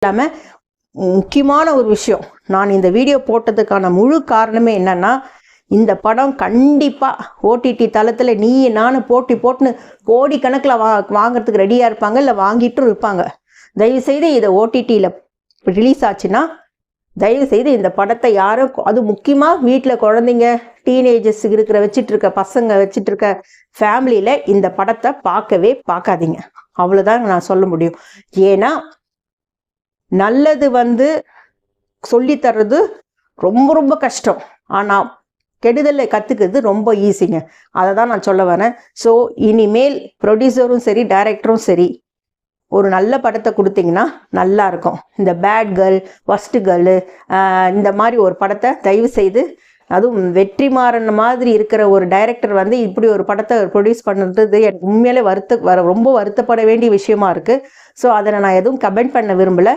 இல்லாமல் முக்கியமான ஒரு விஷயம், நான் இந்த வீடியோ போட்டதுக்கான முழு காரணமே என்னன்னா, இந்த படம் கண்டிப்பாக ஓடிடி தளத்தில் நீ நானும் போட்டுன்னு கோடிக்கணக்கில் வாங்கிறதுக்கு ரெடியாக இருப்பாங்க, இல்லை வாங்கிட்டும் இருப்பாங்க. தயவுசெய்து இதை ஓடிடியில் ரிலீஸ் ஆச்சுன்னா தயவுசெய்து இந்த படத்தை யாரும், அது முக்கியமாக வீட்டில் குழந்தைங்க டீனேஜர்ஸ் வச்சுட்டு இருக்க பசங்க வச்சுட்டு இருக்க ஃபேமிலியில் இந்த படத்தை பார்க்கவே பார்க்காதீங்க. அவ்வளோதான் நான் சொல்ல முடியும். ஏன்னா நல்லது சொல்லித்தர்றது ரொம்ப ரொம்ப கஷ்டம், ஆனால் கெடுதலை கற்றுக்கிறது ரொம்ப ஈஸிங்க. அதை தான் நான் சொல்ல வரேன். ஸோ இனிமேல் ப்ரொடியூசரும் சரி டைரக்டரும் சரி ஒரு நல்ல படத்தை கொடுத்தீங்கன்னா நல்லாயிருக்கும். இந்த பேட் கேர்ள், ஃபஸ்ட்டு கேர்ளு, இந்த மாதிரி ஒரு படத்தை தயவு செய்து, அதுவும் வெற்றிமாறன் மாதிரி இருக்கிற ஒரு டைரக்டர் இப்படி ஒரு படத்தை ப்ரொடியூஸ் பண்ணுறது எனக்கு உண்மையிலே ரொம்ப வருத்தப்பட வேண்டிய விஷயமா இருக்குது. ஸோ அதை நான் எதுவும் கமெண்ட் பண்ண விரும்பலை.